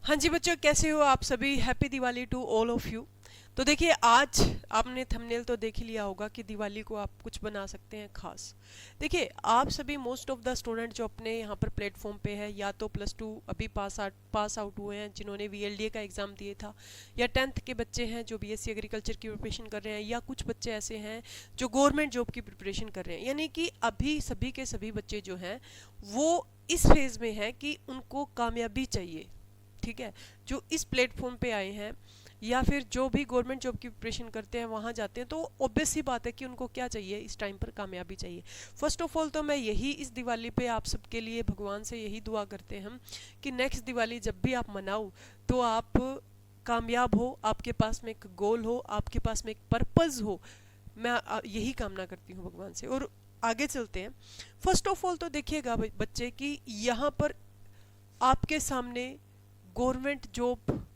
हाँ जी बच्चों, कैसे हो आप सभी। Happy Diwali to all of you. तो देखिए, आज आपने थंबनेल तो देख ही लिया होगा कि दिवाली को आप कुछ बना सकते हैं खास। देखिए, आप सभी मोस्ट ऑफ द स्टूडेंट जो अपने यहाँ पर प्लेटफॉर्म पे है, या तो +2 अभी पास आउट हुए हैं जिन्होंने VLDA का एग्ज़ाम दिए था, या 10th के बच्चे हैं जो BSc एग्रीकल्चर की प्रिपरेशन कर रहे हैं, या कुछ बच्चे ऐसे हैं जो गवर्नमेंट जॉब की प्रिपरेशन कर रहे हैं। यानी कि अभी सभी के सभी बच्चे जो हैं वो इस फेज़ में हैं कि उनको कामयाबी चाहिए। ठीक है, जो इस प्लेटफॉर्म पे आए हैं या फिर जो भी गवर्नमेंट जॉब की प्रिपरेशन करते हैं वहाँ जाते हैं, तो ऑब्वियस सी बात है कि उनको क्या चाहिए, इस टाइम पर कामयाबी चाहिए। फर्स्ट ऑफ ऑल तो मैं यही इस दिवाली पे आप सबके लिए भगवान से यही दुआ करते हैं हम कि नेक्स्ट दिवाली जब भी आप मनाओ तो आप कामयाब हो, आपके पास में एक गोल हो, आपके पास में एक पर्पज़ हो। मैं यही कामना करती हूँ भगवान से। और आगे चलते हैं। फर्स्ट ऑफ ऑल तो देखिएगा बच्चे कि यहाँ पर आपके सामने गवर्नमेंट जॉब,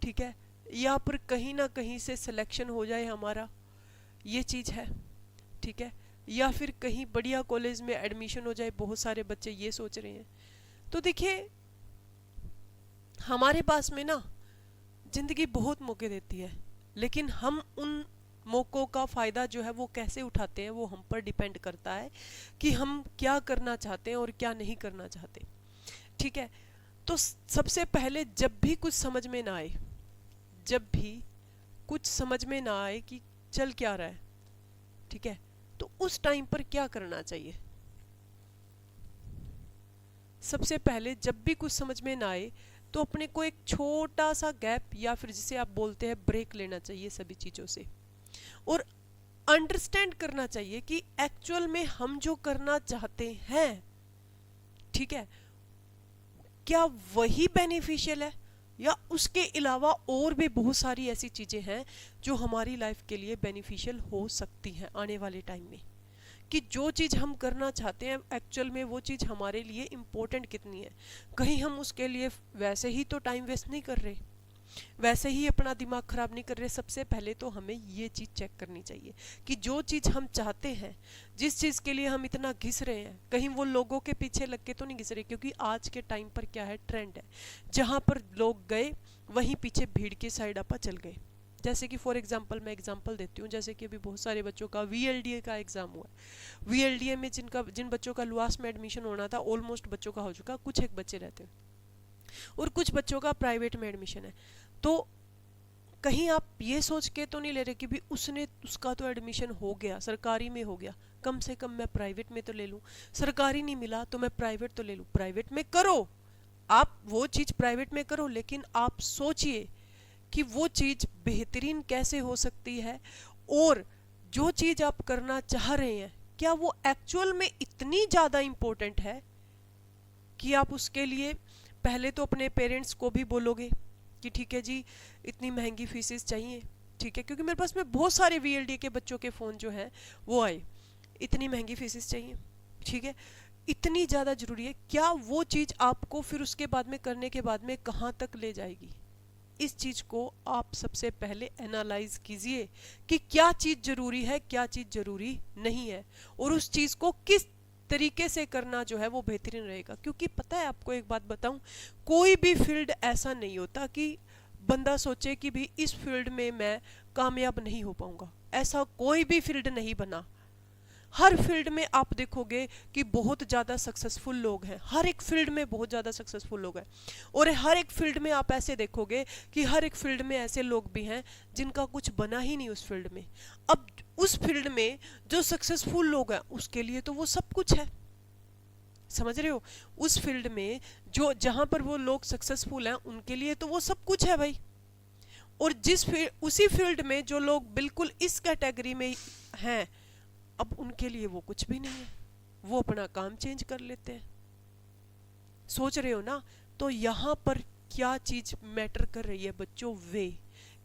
ठीक है, या पर कहीं ना कहीं से सिलेक्शन हो जाए हमारा, ये चीज़ है। ठीक है, या फिर कहीं बढ़िया कॉलेज में एडमिशन हो जाए, बहुत सारे बच्चे ये सोच रहे हैं। तो देखिए, हमारे पास में ना ज़िंदगी बहुत मौके देती है, लेकिन हम उन मौक़ों का फ़ायदा जो है वो कैसे उठाते हैं वो हम पर डिपेंड करता है कि हम क्या करना चाहते हैं और क्या नहीं करना चाहते। ठीक है, तो सबसे पहले जब भी कुछ समझ में ना आए, जब भी कुछ समझ में ना आए कि चल क्या रहा है, ठीक है, तो उस टाइम पर क्या करना चाहिए। सबसे पहले जब भी कुछ समझ में ना आए तो अपने को एक छोटा सा गैप, या फिर जिसे आप बोलते हैं ब्रेक, लेना चाहिए सभी चीज़ों से। और अंडरस्टैंड करना चाहिए कि एक्चुअल में हम जो करना चाहते हैं, ठीक है, क्या वही बेनिफिशियल है, या उसके अलावा और भी बहुत सारी ऐसी चीज़ें हैं जो हमारी लाइफ के लिए बेनिफिशियल हो सकती हैं आने वाले टाइम में। कि जो चीज़ हम करना चाहते हैं एक्चुअल में वो चीज़ हमारे लिए इम्पोर्टेंट कितनी है। कहीं हम उसके लिए वैसे ही तो टाइम वेस्ट नहीं कर रहे, वैसे ही अपना दिमाग ख़राब नहीं कर रहे। सबसे पहले तो हमें ये चीज़ चेक करनी चाहिए कि जो चीज़ हम चाहते हैं, जिस चीज़ के लिए हम इतना घिस रहे हैं, कहीं वो लोगों के पीछे लग के तो नहीं घिस रहे। क्योंकि आज के टाइम पर क्या है, ट्रेंड है, जहाँ पर लोग गए वहीं पीछे भीड़ की साइड आपा चल गए। जैसे कि फॉर एग्जांपल मैं एग्जांपल देती हूँ, जैसे कि अभी बहुत सारे बच्चों का VLDA का एग्ज़ाम हुआ। VLDA में जिन बच्चों का लुआस में एडमिशन होना था, ऑलमोस्ट बच्चों का हो चुका, कुछ एक बच्चे रहते हैं, और कुछ बच्चों का प्राइवेट में एडमिशन है। तो कहीं आप ये सोच के तो नहीं ले रहे कि भी उसका तो एडमिशन हो गया, सरकारी में हो गया, कम से कम मैं प्राइवेट में तो ले लूँ। सरकारी नहीं मिला तो मैं प्राइवेट तो ले लूँ। प्राइवेट में करो, आप वो चीज़ प्राइवेट में करो, लेकिन आप सोचिए कि वो चीज़ बेहतरीन कैसे हो सकती है, और जो चीज़ आप करना चाह रहे हैं क्या वो एक्चुअल में इतनी ज़्यादा इम्पोर्टेंट है कि आप उसके लिए पहले तो अपने पेरेंट्स को भी बोलोगे कि ठीक है जी, इतनी महंगी फीसेस चाहिए। ठीक है, क्योंकि मेरे पास में बहुत सारे VLDA के बच्चों के फ़ोन जो हैं वो आए, इतनी महंगी फीसेस चाहिए। ठीक है, इतनी ज़्यादा ज़रूरी है, क्या वो चीज़ आपको फिर उसके बाद में करने के बाद में कहाँ तक ले जाएगी। इस चीज़ को आप सबसे पहले एनालाइज कीजिए कि क्या चीज़ ज़रूरी है, क्या चीज़ ज़रूरी नहीं है, और उस चीज़ को किस तरीके से करना जो है वो बेहतरीन रहेगा। क्योंकि पता है, आपको एक बात बताऊं, कोई भी फील्ड ऐसा नहीं होता कि बंदा सोचे कि भी इस फील्ड में मैं कामयाब नहीं हो पाऊंगा। ऐसा कोई भी फील्ड नहीं बना। हर फील्ड में आप देखोगे कि बहुत ज़्यादा सक्सेसफुल लोग हैं, हर एक फील्ड में बहुत ज़्यादा सक्सेसफुल लोग हैं। और हर एक फील्ड में आप ऐसे देखोगे कि हर एक फील्ड में ऐसे लोग भी हैं जिनका कुछ बना ही नहीं उस फील्ड में। अब उस फील्ड में जो सक्सेसफुल लोग हैं उसके लिए तो वो सब कुछ है, समझ रहे हो। उस फील्ड में जो जहाँ पर वो लोग सक्सेसफुल हैं उनके लिए तो वो सब कुछ है भाई। और उसी फील्ड में जो लोग बिल्कुल इस कैटेगरी में हैं, अब उनके लिए वो कुछ भी नहीं है, वो अपना काम चेंज कर लेते हैं। सोच रहे हो ना। तो यहाँ पर क्या चीज़ मैटर कर रही है बच्चों, वे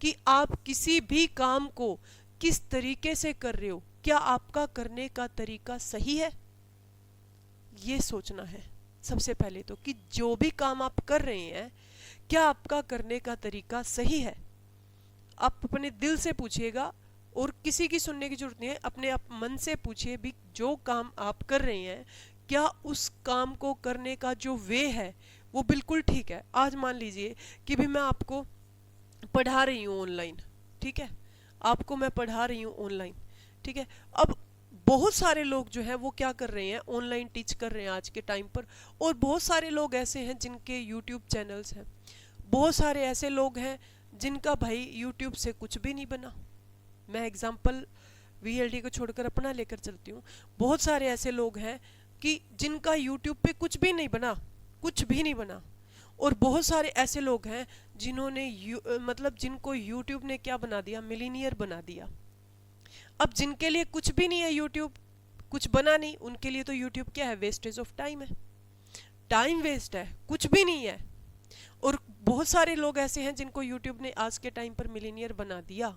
कि आप किसी भी काम को किस तरीके से कर रहे हो, क्या आपका करने का तरीका सही है, ये सोचना है सबसे पहले तो। कि जो भी काम आप कर रहे हैं क्या आपका करने का तरीका सही है। आप अपने दिल से पूछिएगा, और किसी की सुनने की जरूरत नहीं है, अपने आप मन से पूछिए भी जो काम आप कर रहे हैं क्या उस काम को करने का जो वे है वो बिल्कुल ठीक है। आज मान लीजिए कि भी मैं आपको पढ़ा रही हूँ ऑनलाइन, ठीक है, आपको मैं पढ़ा रही हूँ ऑनलाइन, ठीक है। अब बहुत सारे लोग जो है वो क्या कर रहे हैं, ऑनलाइन टीच कर रहे हैं आज के टाइम पर, और बहुत सारे लोग ऐसे हैं जिनके यूट्यूब चैनल्स हैं, बहुत सारे ऐसे लोग हैं जिनका भाई यूट्यूब से कुछ भी नहीं बना। मैं एग्जांपल VLD को छोड़कर अपना लेकर चलती हूँ। बहुत सारे ऐसे लोग हैं कि जिनका यूट्यूब पे कुछ भी नहीं बना, कुछ भी नहीं बना। और बहुत सारे ऐसे लोग हैं जिन्होंने मतलब जिनको यूट्यूब ने क्या बना दिया, मिलीनियर बना दिया। अब जिनके लिए कुछ भी नहीं है, यूट्यूब कुछ बना नहीं, उनके लिए तो यूट्यूब क्या है, वेस्टेज ऑफ टाइम है, टाइम वेस्ट है, कुछ भी नहीं है। और बहुत सारे लोग ऐसे हैं जिनको यूट्यूब ने आज के टाइम पर मिलीनियर बना दिया,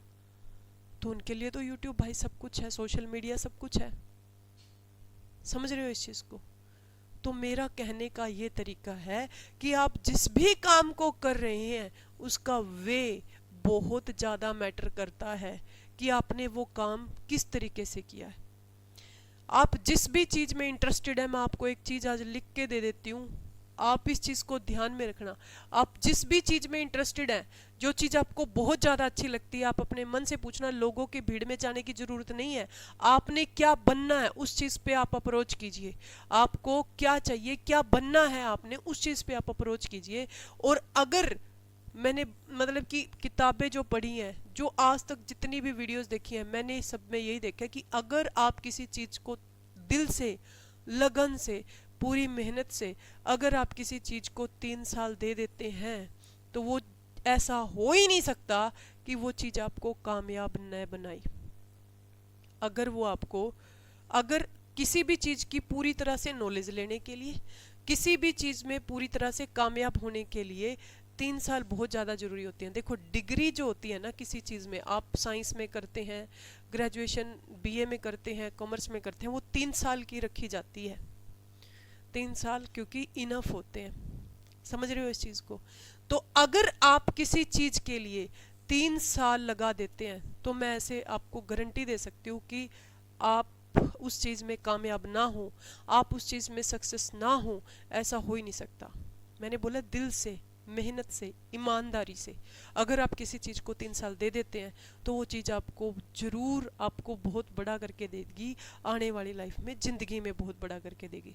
तो उनके लिए तो यूट्यूब भाई सब कुछ है, सोशल मीडिया सब कुछ है। समझ रहे हो इस चीज को? तो मेरा कहने का ये तरीका है कि आप जिस भी काम को कर रहे हैं उसका वे बहुत ज़्यादा मैटर करता है कि आपने वो काम किस तरीके से किया है। आप जिस भी चीज़ में इंटरेस्टेड है, मैं आपको एक चीज़ आज लिख के दे देती हूँ, आप इस चीज़ को ध्यान में रखना। आप जिस भी चीज़ में इंटरेस्टेड हैं, जो चीज़ आपको बहुत ज़्यादा अच्छी लगती है, आप अपने मन से पूछना, लोगों की भीड़ में जाने की ज़रूरत नहीं है। आपने क्या बनना है उस चीज़ पे आप अप्रोच कीजिए। आपको क्या चाहिए, क्या बनना है आपने, उस चीज़ पे आप अप्रोच कीजिए। और अगर मैंने मतलब कि किताबें जो पढ़ी हैं, जो आज तक जितनी भी वीडियोस देखी हैं, मैंने सब में यही देखा कि अगर आप किसी चीज़ को दिल से, लगन से, पूरी मेहनत से अगर आप किसी चीज़ को 3 साल दे देते हैं, तो वो ऐसा हो ही नहीं सकता कि वो चीज़ आपको कामयाब न बनाए। अगर वो आपको, अगर किसी भी चीज़ की पूरी तरह से नॉलेज लेने के लिए, किसी भी चीज़ में पूरी तरह से कामयाब होने के लिए 3 साल बहुत ज़्यादा ज़रूरी होती हैं। देखो डिग्री जो होती है ना किसी चीज़ में, आप साइंस में करते हैं, ग्रेजुएशन BA में करते हैं, कॉमर्स में करते हैं, वो 3 साल की रखी जाती है। 3 साल क्योंकि इनफ होते हैं। समझ रहे हो इस चीज़ को? तो अगर आप किसी चीज़ के लिए 3 साल लगा देते हैं, तो मैं ऐसे आपको गारंटी दे सकती हूँ कि आप उस चीज़ में कामयाब ना हो, आप उस चीज़ में सक्सेस ना हो, ऐसा हो ही नहीं सकता। मैंने बोला दिल से, मेहनत से, ईमानदारी से अगर आप किसी चीज़ को 3 साल दे देते हैं, तो वो चीज़ आपको ज़रूर आपको बहुत बड़ा करके देगी, आने वाली लाइफ में, ज़िंदगी में बहुत बड़ा करके देगी।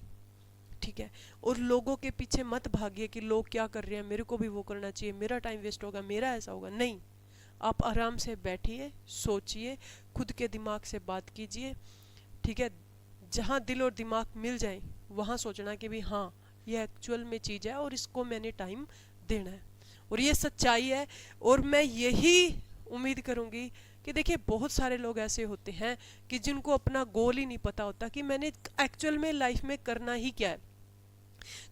ठीक है? और लोगों के पीछे मत भागिए कि लोग क्या कर रहे हैं, मेरे को भी वो करना चाहिए, मेरा टाइम वेस्ट होगा, मेरा ऐसा होगा। नहीं, आप आराम से बैठिए, सोचिए, खुद के दिमाग से बात कीजिए, ठीक है? जहाँ दिल और दिमाग मिल जाए वहाँ सोचना कि भी हाँ ये एक्चुअल में चीज़ है और इसको मैंने टाइम देना है, और ये सच्चाई है। और मैं यही उम्मीद करूँगी कि देखिए बहुत सारे लोग ऐसे होते हैं कि जिनको अपना गोल ही नहीं पता होता कि मैंने एक्चुअल में लाइफ में करना ही क्या है।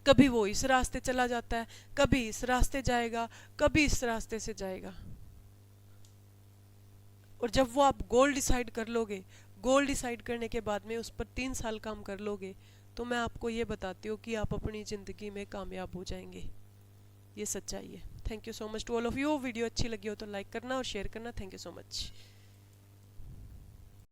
कभी वो इस रास्ते चला जाता है, कभी इस रास्ते जाएगा, कभी इस रास्ते से जाएगा। और जब वो आप गोल डिसाइड कर लोगे, गोल डिसाइड करने के बाद में उस पर 3 साल काम कर लोगे, तो मैं आपको ये बताती हूँ कि आप अपनी ज़िंदगी में कामयाब हो जाएंगे। ये सच्चाई है। Thank you so much to all of you. Video अच्छी लगी हो तो लाइक करना और शेयर करना। Thank you so much.